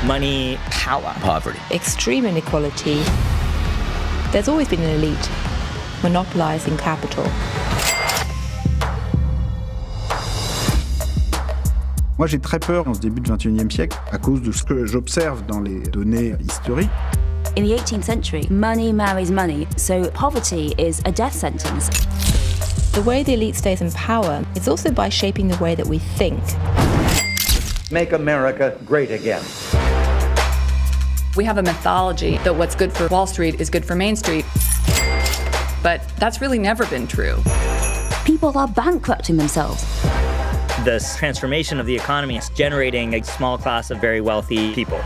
money, power, poverty. Extreme inequality. There's always been an elite monopolizing capital. Moi, j'ai très peur en ce début du XXIe siècle à cause de ce que j'observe dans les données historiques. In the 18th century, money marries money, so poverty is a death sentence. The way the elite stays in power is also by shaping the way that we think. Make America great again. We have a mythology that what's good for Wall Street is good for Main Street, but that's really never been true. People are bankrupting themselves. This transformation of the economy is generating a small class of very wealthy people.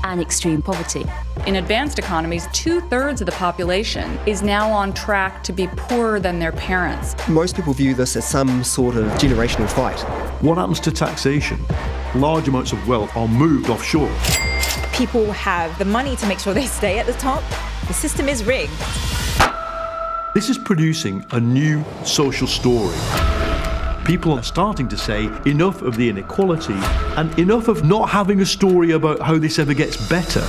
And extreme poverty. In advanced economies, 2/3 of the population is now on track to be poorer than their parents. Most people view this as some sort of generational fight. What happens to taxation? Large amounts of wealth are moved offshore. People have the money to make sure they stay at the top. The system is rigged. This is producing a new social story. People are starting to say enough of the inequality and enough of not having a story about how this ever gets better.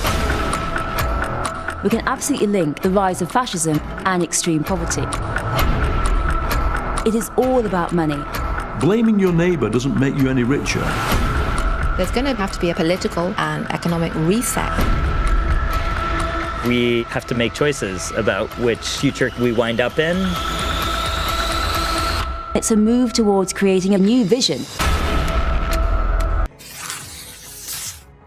We can absolutely link the rise of fascism and extreme poverty. It is all about money. Blaming your neighbour doesn't make you any richer. There's going to have to be a political and economic reset. We have to make choices about which future we wind up in. It's a move towards creating a new vision.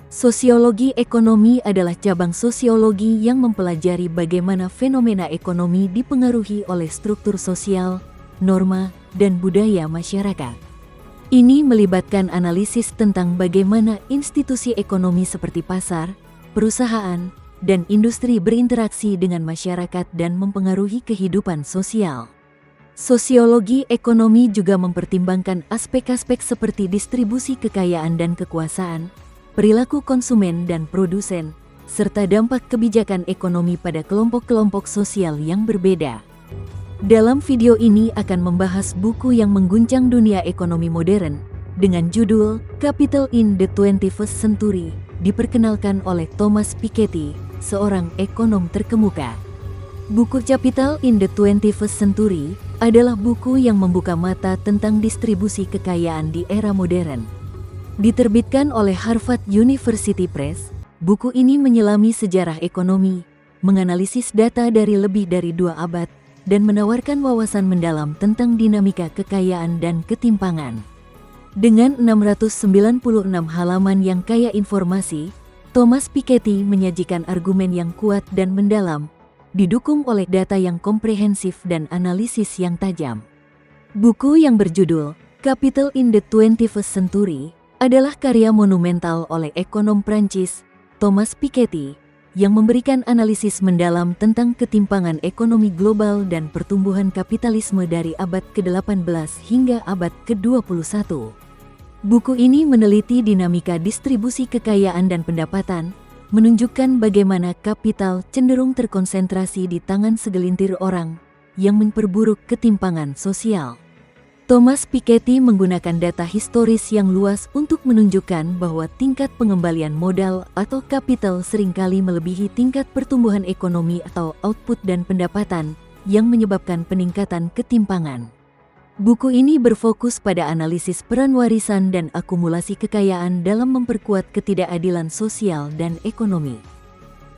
Sosiologi ekonomi adalah cabang sosiologi yang mempelajari bagaimana fenomena ekonomi dipengaruhi oleh struktur sosial, norma, dan budaya masyarakat. Ini melibatkan analisis tentang bagaimana institusi ekonomi seperti pasar, perusahaan, dan industri berinteraksi dengan masyarakat dan mempengaruhi kehidupan sosial. Sosiologi ekonomi juga mempertimbangkan aspek-aspek seperti distribusi kekayaan dan kekuasaan, perilaku konsumen dan produsen, serta dampak kebijakan ekonomi pada kelompok-kelompok sosial yang berbeda. Dalam video ini akan membahas buku yang mengguncang dunia ekonomi modern dengan judul Capital in the 21st Century, diperkenalkan oleh Thomas Piketty, seorang ekonom terkemuka. Buku Capital in the 21st Century adalah buku yang membuka mata tentang distribusi kekayaan di era modern. Diterbitkan oleh Harvard University Press, buku ini menyelami sejarah ekonomi, menganalisis data dari lebih dari 2 abad, dan menawarkan wawasan mendalam tentang dinamika kekayaan dan ketimpangan. Dengan 696 halaman yang kaya informasi, Thomas Piketty menyajikan argumen yang kuat dan mendalam, didukung oleh data yang komprehensif dan analisis yang tajam. Buku yang berjudul Capital in the 21st Century adalah karya monumental oleh ekonom Prancis Thomas Piketty yang memberikan analisis mendalam tentang ketimpangan ekonomi global dan pertumbuhan kapitalisme dari abad ke-18 hingga abad ke-21. Buku ini meneliti dinamika distribusi kekayaan dan pendapatan, menunjukkan bagaimana kapital cenderung terkonsentrasi di tangan segelintir orang yang memperburuk ketimpangan sosial. Thomas Piketty menggunakan data historis yang luas untuk menunjukkan bahwa tingkat pengembalian modal atau kapital seringkali melebihi tingkat pertumbuhan ekonomi atau output dan pendapatan yang menyebabkan peningkatan ketimpangan. Buku ini berfokus pada analisis peran warisan dan akumulasi kekayaan dalam memperkuat ketidakadilan sosial dan ekonomi.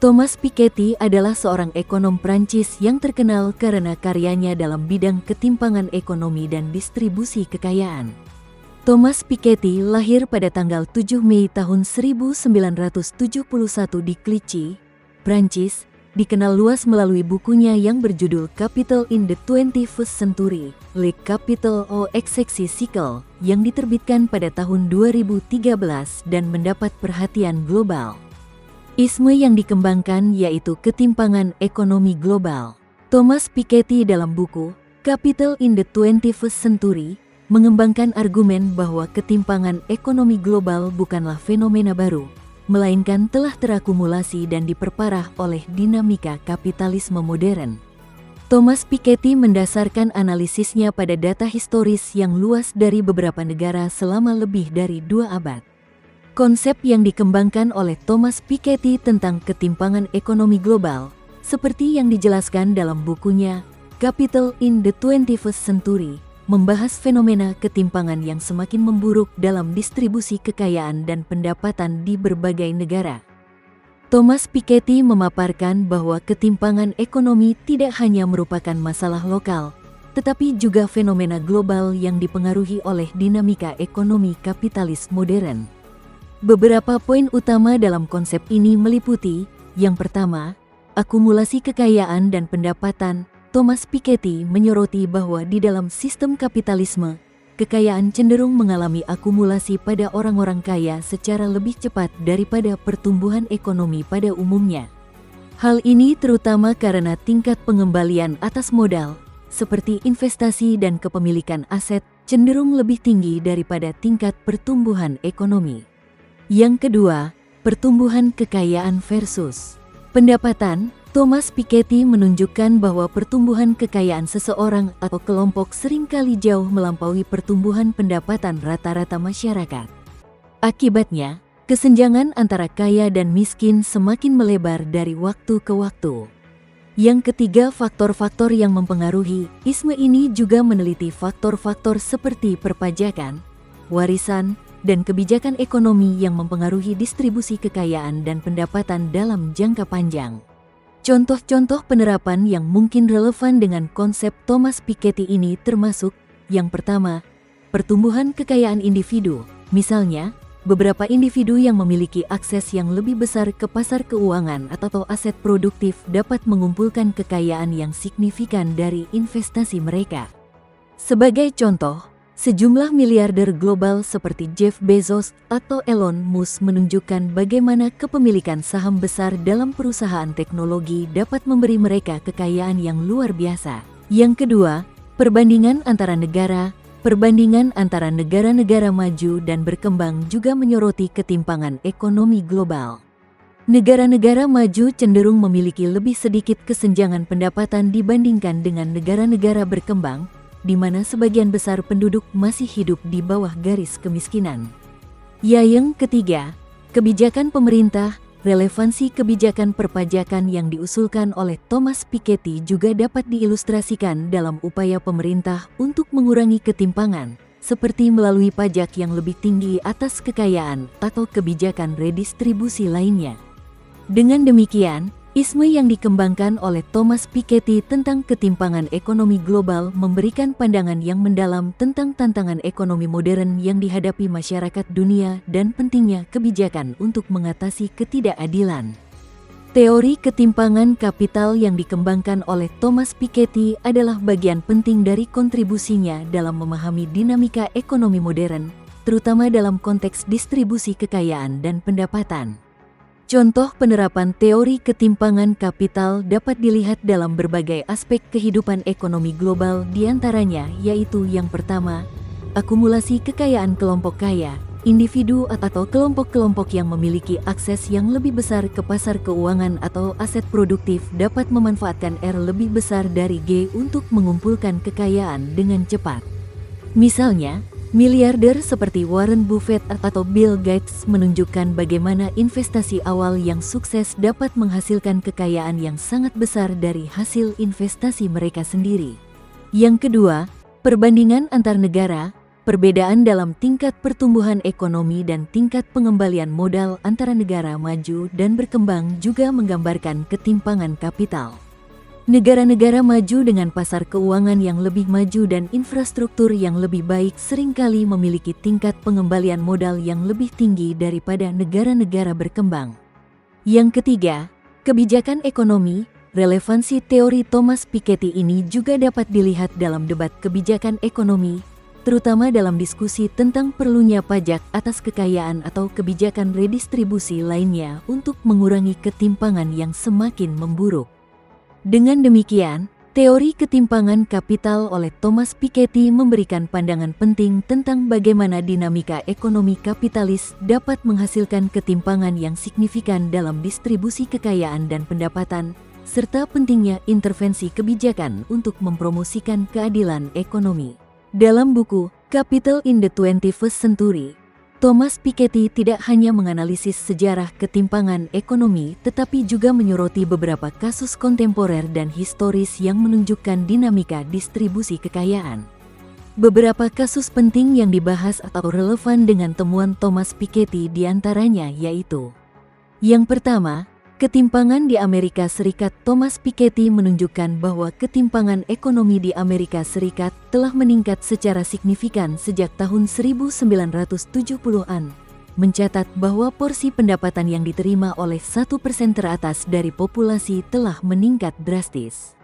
Thomas Piketty adalah seorang ekonom Prancis yang terkenal karena karyanya dalam bidang ketimpangan ekonomi dan distribusi kekayaan. Thomas Piketty lahir pada tanggal 7 Mei tahun 1971 di Clichy, Prancis, dikenal luas melalui bukunya yang berjudul Capital in the 21st Century, Le Capital au XXI Cycle, yang diterbitkan pada tahun 2013 dan mendapat perhatian global. Isme yang dikembangkan yaitu ketimpangan ekonomi global. Thomas Piketty dalam buku Capital in the 21st Century mengembangkan argumen bahwa ketimpangan ekonomi global bukanlah fenomena baru, melainkan telah terakumulasi dan diperparah oleh dinamika kapitalisme modern. Thomas Piketty mendasarkan analisisnya pada data historis yang luas dari beberapa negara selama lebih dari 2 abad. Konsep yang dikembangkan oleh Thomas Piketty tentang ketimpangan ekonomi global, seperti yang dijelaskan dalam bukunya Capital in the 21st Century, membahas fenomena ketimpangan yang semakin memburuk dalam distribusi kekayaan dan pendapatan di berbagai negara. Thomas Piketty memaparkan bahwa ketimpangan ekonomi tidak hanya merupakan masalah lokal, tetapi juga fenomena global yang dipengaruhi oleh dinamika ekonomi kapitalis modern. Beberapa poin utama dalam konsep ini meliputi, yang pertama, akumulasi kekayaan dan pendapatan. Thomas Piketty menyoroti bahwa di dalam sistem kapitalisme, kekayaan cenderung mengalami akumulasi pada orang-orang kaya secara lebih cepat daripada pertumbuhan ekonomi pada umumnya. Hal ini terutama karena tingkat pengembalian atas modal, seperti investasi dan kepemilikan aset, cenderung lebih tinggi daripada tingkat pertumbuhan ekonomi. Yang kedua, pertumbuhan kekayaan versus pendapatan. Thomas Piketty menunjukkan bahwa pertumbuhan kekayaan seseorang atau kelompok seringkali jauh melampaui pertumbuhan pendapatan rata-rata masyarakat. Akibatnya, kesenjangan antara kaya dan miskin semakin melebar dari waktu ke waktu. Yang ketiga, faktor-faktor yang mempengaruhi isme ini juga meneliti faktor-faktor seperti perpajakan, warisan, dan kebijakan ekonomi yang mempengaruhi distribusi kekayaan dan pendapatan dalam jangka panjang. Contoh-contoh penerapan yang mungkin relevan dengan konsep Thomas Piketty ini termasuk, yang pertama, pertumbuhan kekayaan individu. Misalnya, beberapa individu yang memiliki akses yang lebih besar ke pasar keuangan atau aset produktif dapat mengumpulkan kekayaan yang signifikan dari investasi mereka. Sebagai contoh, sejumlah miliarder global seperti Jeff Bezos atau Elon Musk menunjukkan bagaimana kepemilikan saham besar dalam perusahaan teknologi dapat memberi mereka kekayaan yang luar biasa. Yang kedua, perbandingan antara negara. Perbandingan antara negara-negara maju dan berkembang juga menyoroti ketimpangan ekonomi global. Negara-negara maju cenderung memiliki lebih sedikit kesenjangan pendapatan dibandingkan dengan negara-negara berkembang, di mana sebagian besar penduduk masih hidup di bawah garis kemiskinan. Yang ketiga, kebijakan pemerintah. Relevansi kebijakan perpajakan yang diusulkan oleh Thomas Piketty juga dapat diilustrasikan dalam upaya pemerintah untuk mengurangi ketimpangan, seperti melalui pajak yang lebih tinggi atas kekayaan atau kebijakan redistribusi lainnya. Dengan demikian, isme yang dikembangkan oleh Thomas Piketty tentang ketimpangan ekonomi global memberikan pandangan yang mendalam tentang tantangan ekonomi modern yang dihadapi masyarakat dunia dan pentingnya kebijakan untuk mengatasi ketidakadilan. Teori ketimpangan kapital yang dikembangkan oleh Thomas Piketty adalah bagian penting dari kontribusinya dalam memahami dinamika ekonomi modern, terutama dalam konteks distribusi kekayaan dan pendapatan. Contoh penerapan teori ketimpangan kapital dapat dilihat dalam berbagai aspek kehidupan ekonomi global, diantaranya yaitu yang pertama, akumulasi kekayaan kelompok kaya, individu atau kelompok-kelompok yang memiliki akses yang lebih besar ke pasar keuangan atau aset produktif dapat memanfaatkan R lebih besar dari G untuk mengumpulkan kekayaan dengan cepat. Misalnya, miliarder seperti Warren Buffett atau Bill Gates menunjukkan bagaimana investasi awal yang sukses dapat menghasilkan kekayaan yang sangat besar dari hasil investasi mereka sendiri. Yang kedua, perbandingan antar negara. Perbedaan dalam tingkat pertumbuhan ekonomi dan tingkat pengembalian modal antara negara maju dan berkembang juga menggambarkan ketimpangan kapital. Negara-negara maju dengan pasar keuangan yang lebih maju dan infrastruktur yang lebih baik seringkali memiliki tingkat pengembalian modal yang lebih tinggi daripada negara-negara berkembang. Yang ketiga, kebijakan ekonomi. Relevansi teori Thomas Piketty ini juga dapat dilihat dalam debat kebijakan ekonomi, terutama dalam diskusi tentang perlunya pajak atas kekayaan atau kebijakan redistribusi lainnya untuk mengurangi ketimpangan yang semakin memburuk. Dengan demikian, teori ketimpangan kapital oleh Thomas Piketty memberikan pandangan penting tentang bagaimana dinamika ekonomi kapitalis dapat menghasilkan ketimpangan yang signifikan dalam distribusi kekayaan dan pendapatan, serta pentingnya intervensi kebijakan untuk mempromosikan keadilan ekonomi. Dalam buku Capital in the 21st Century, Thomas Piketty tidak hanya menganalisis sejarah ketimpangan ekonomi, tetapi juga menyoroti beberapa kasus kontemporer dan historis yang menunjukkan dinamika distribusi kekayaan. Beberapa kasus penting yang dibahas atau relevan dengan temuan Thomas Piketty diantaranya yaitu: yang pertama, ketimpangan di Amerika Serikat. Thomas Piketty menunjukkan bahwa ketimpangan ekonomi di Amerika Serikat telah meningkat secara signifikan sejak tahun 1970-an, mencatat bahwa porsi pendapatan yang diterima oleh 1% teratas dari populasi telah meningkat drastis.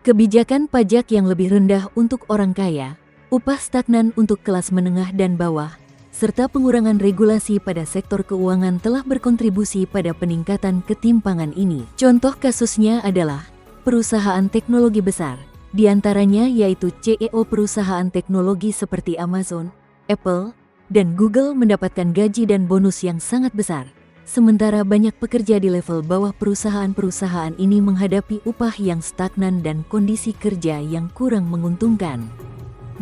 Kebijakan pajak yang lebih rendah untuk orang kaya, upah stagnan untuk kelas menengah dan bawah, serta pengurangan regulasi pada sektor keuangan telah berkontribusi pada peningkatan ketimpangan ini. Contoh kasusnya adalah perusahaan teknologi besar, diantaranya yaitu CEO perusahaan teknologi seperti Amazon, Apple, dan Google mendapatkan gaji dan bonus yang sangat besar, sementara banyak pekerja di level bawah perusahaan-perusahaan ini menghadapi upah yang stagnan dan kondisi kerja yang kurang menguntungkan.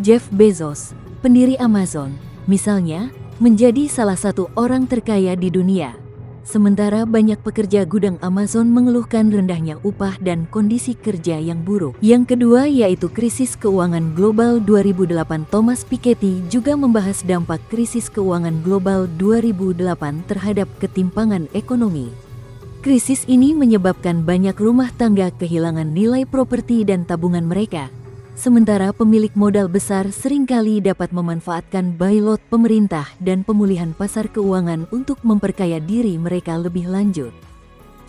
Jeff Bezos, pendiri Amazon, misalnya, menjadi salah satu orang terkaya di dunia. Sementara banyak pekerja gudang Amazon mengeluhkan rendahnya upah dan kondisi kerja yang buruk. Yang kedua yaitu krisis keuangan global 2008. Thomas Piketty juga membahas dampak krisis keuangan global 2008 terhadap ketimpangan ekonomi. Krisis ini menyebabkan banyak rumah tangga kehilangan nilai properti dan tabungan mereka. Sementara pemilik modal besar seringkali dapat memanfaatkan bailout pemerintah dan pemulihan pasar keuangan untuk memperkaya diri mereka lebih lanjut.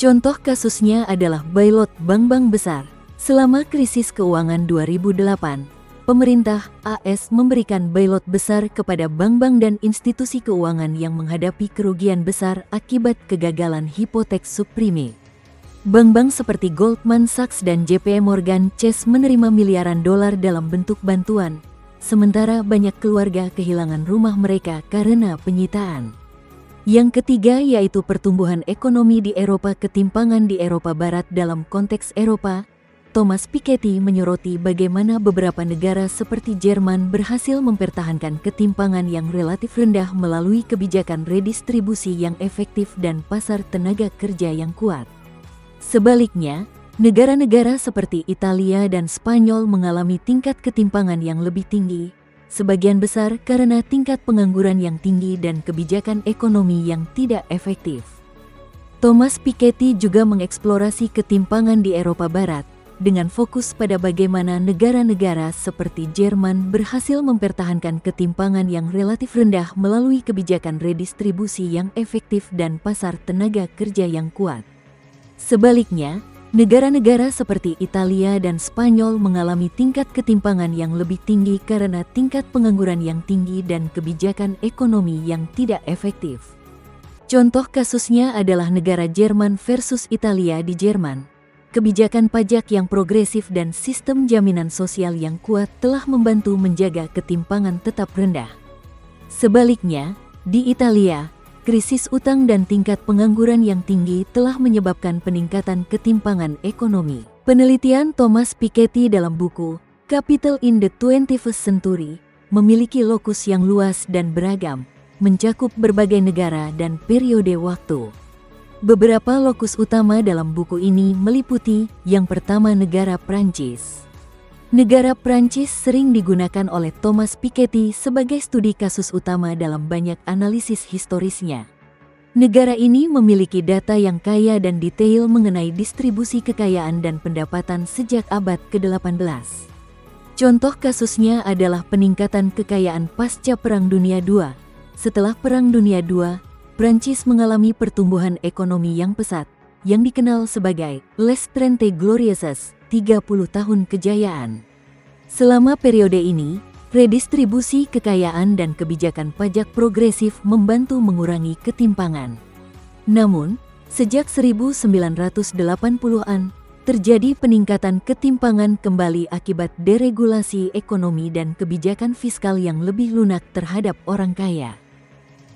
Contoh kasusnya adalah bailout bank-bank besar. Selama krisis keuangan 2008, pemerintah AS memberikan bailout besar kepada bank-bank dan institusi keuangan yang menghadapi kerugian besar akibat kegagalan hipotek subprime. Bank-bank seperti Goldman Sachs dan JP Morgan Chase menerima miliaran dolar dalam bentuk bantuan, sementara banyak keluarga kehilangan rumah mereka karena penyitaan. Yang ketiga yaitu pertumbuhan ekonomi di Eropa. Ketimpangan di Eropa Barat. Dalam konteks Eropa, Thomas Piketty menyoroti bagaimana beberapa negara seperti Jerman berhasil mempertahankan ketimpangan yang relatif rendah melalui kebijakan redistribusi yang efektif dan pasar tenaga kerja yang kuat. Sebaliknya, negara-negara seperti Italia dan Spanyol mengalami tingkat ketimpangan yang lebih tinggi, sebagian besar karena tingkat pengangguran yang tinggi dan kebijakan ekonomi yang tidak efektif. Thomas Piketty juga mengeksplorasi ketimpangan di Eropa Barat, dengan fokus pada bagaimana negara-negara seperti Jerman berhasil mempertahankan ketimpangan yang relatif rendah melalui kebijakan redistribusi yang efektif dan pasar tenaga kerja yang kuat. Sebaliknya, negara-negara seperti Italia dan Spanyol mengalami tingkat ketimpangan yang lebih tinggi karena tingkat pengangguran yang tinggi dan kebijakan ekonomi yang tidak efektif. Contoh kasusnya adalah negara Jerman versus Italia. Di Jerman, kebijakan pajak yang progresif dan sistem jaminan sosial yang kuat telah membantu menjaga ketimpangan tetap rendah. Sebaliknya, di Italia, krisis utang dan tingkat pengangguran yang tinggi telah menyebabkan peningkatan ketimpangan ekonomi. Penelitian Thomas Piketty dalam buku Capital in the 21st Century memiliki lokus yang luas dan beragam, mencakup berbagai negara dan periode waktu. Beberapa lokus utama dalam buku ini meliputi: yang pertama, negara Prancis. Negara Prancis sering digunakan oleh Thomas Piketty sebagai studi kasus utama dalam banyak analisis historisnya. Negara ini memiliki data yang kaya dan detail mengenai distribusi kekayaan dan pendapatan sejak abad ke-18. Contoh kasusnya adalah peningkatan kekayaan pasca Perang Dunia II. Setelah Perang Dunia II, Prancis mengalami pertumbuhan ekonomi yang pesat, yang dikenal sebagai Les 30 Glorieuses, 30 tahun kejayaan. Selama periode ini, redistribusi kekayaan dan kebijakan pajak progresif membantu mengurangi ketimpangan. Namun, sejak 1980-an, terjadi peningkatan ketimpangan kembali akibat deregulasi ekonomi dan kebijakan fiskal yang lebih lunak terhadap orang kaya.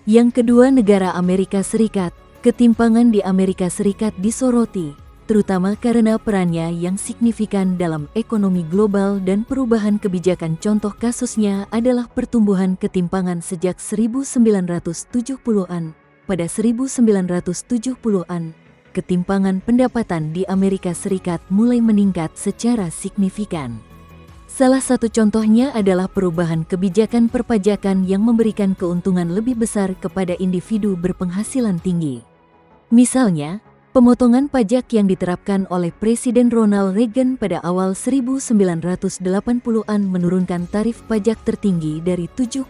Yang kedua, negara Amerika Serikat. Ketimpangan di Amerika Serikat disoroti terutama karena perannya yang signifikan dalam ekonomi global dan perubahan kebijakan. Contoh kasusnya adalah pertumbuhan ketimpangan sejak 1970-an. Pada 1970-an, ketimpangan pendapatan di Amerika Serikat mulai meningkat secara signifikan. Salah satu contohnya adalah perubahan kebijakan perpajakan yang memberikan keuntungan lebih besar kepada individu berpenghasilan tinggi. Misalnya, pemotongan pajak yang diterapkan oleh Presiden Ronald Reagan pada awal 1980-an menurunkan tarif pajak tertinggi dari 70%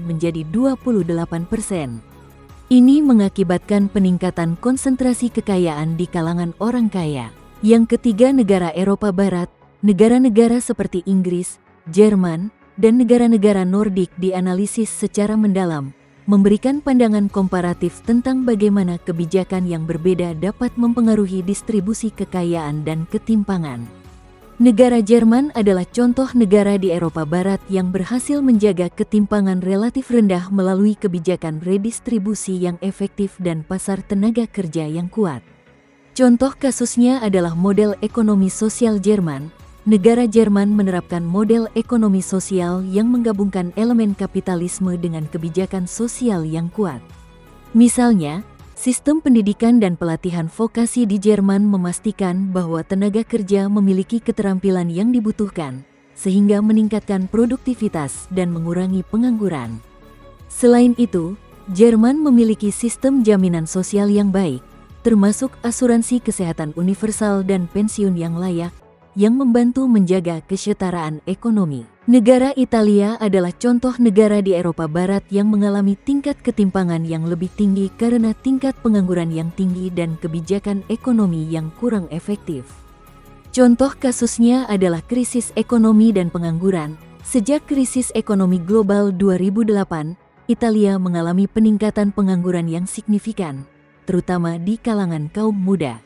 menjadi 28%. Ini mengakibatkan peningkatan konsentrasi kekayaan di kalangan orang kaya. Yang ketiga, negara Eropa Barat. Negara-negara seperti Inggris, Jerman, dan negara-negara Nordik dianalisis secara mendalam, memberikan pandangan komparatif tentang bagaimana kebijakan yang berbeda dapat mempengaruhi distribusi kekayaan dan ketimpangan. Negara Jerman adalah contoh negara di Eropa Barat yang berhasil menjaga ketimpangan relatif rendah melalui kebijakan redistribusi yang efektif dan pasar tenaga kerja yang kuat. Contoh kasusnya adalah model ekonomi sosial Jerman. Negara Jerman menerapkan model ekonomi sosial yang menggabungkan elemen kapitalisme dengan kebijakan sosial yang kuat. Misalnya, sistem pendidikan dan pelatihan vokasi di Jerman memastikan bahwa tenaga kerja memiliki keterampilan yang dibutuhkan, sehingga meningkatkan produktivitas dan mengurangi pengangguran. Selain itu, Jerman memiliki sistem jaminan sosial yang baik, termasuk asuransi kesehatan universal dan pensiun yang layak, yang membantu menjaga kesetaraan ekonomi. Negara Italia adalah contoh negara di Eropa Barat yang mengalami tingkat ketimpangan yang lebih tinggi karena tingkat pengangguran yang tinggi dan kebijakan ekonomi yang kurang efektif. Contoh kasusnya adalah krisis ekonomi dan pengangguran. Sejak krisis ekonomi global 2008, Italia mengalami peningkatan pengangguran yang signifikan, terutama di kalangan kaum muda.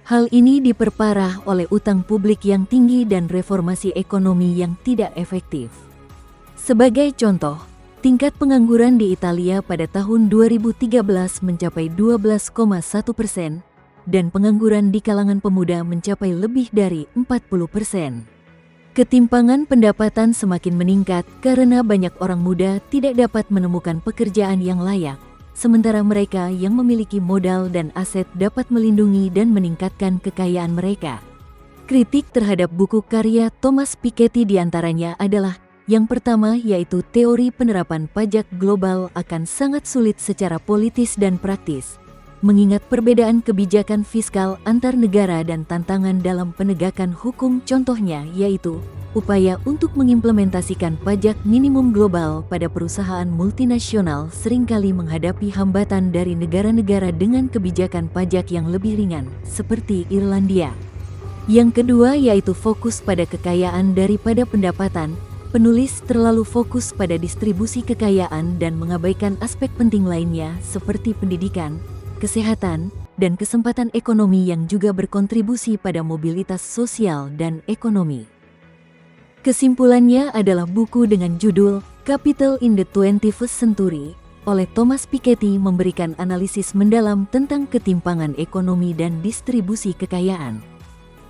Hal ini diperparah oleh utang publik yang tinggi dan reformasi ekonomi yang tidak efektif. Sebagai contoh, tingkat pengangguran di Italia pada tahun 2013 mencapai 12,1% dan pengangguran di kalangan pemuda mencapai lebih dari 40%. Ketimpangan pendapatan semakin meningkat karena banyak orang muda tidak dapat menemukan pekerjaan yang layak, sementara mereka yang memiliki modal dan aset dapat melindungi dan meningkatkan kekayaan mereka. Kritik terhadap buku karya Thomas Piketty diantaranya adalah, yang pertama yaitu teori penerapan pajak global akan sangat sulit secara politis dan praktis, mengingat perbedaan kebijakan fiskal antar negara dan tantangan dalam penegakan hukum. Contohnya yaitu upaya untuk mengimplementasikan pajak minimum global pada perusahaan multinasional seringkali menghadapi hambatan dari negara-negara dengan kebijakan pajak yang lebih ringan, seperti Irlandia. Yang kedua yaitu fokus pada kekayaan daripada pendapatan. Penulis terlalu fokus pada distribusi kekayaan dan mengabaikan aspek penting lainnya seperti pendidikan, kesehatan, dan kesempatan ekonomi yang juga berkontribusi pada mobilitas sosial dan ekonomi. Kesimpulannya adalah buku dengan judul Capital in the 21st Century oleh Thomas Piketty memberikan analisis mendalam tentang ketimpangan ekonomi dan distribusi kekayaan.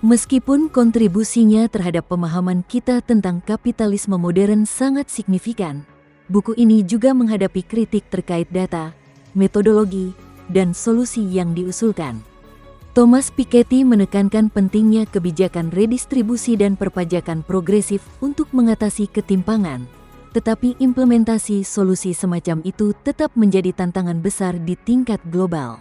Meskipun kontribusinya terhadap pemahaman kita tentang kapitalisme modern sangat signifikan, buku ini juga menghadapi kritik terkait data, metodologi, dan solusi yang diusulkan. Thomas Piketty menekankan pentingnya kebijakan redistribusi dan perpajakan progresif untuk mengatasi ketimpangan, tetapi implementasi solusi semacam itu tetap menjadi tantangan besar di tingkat global.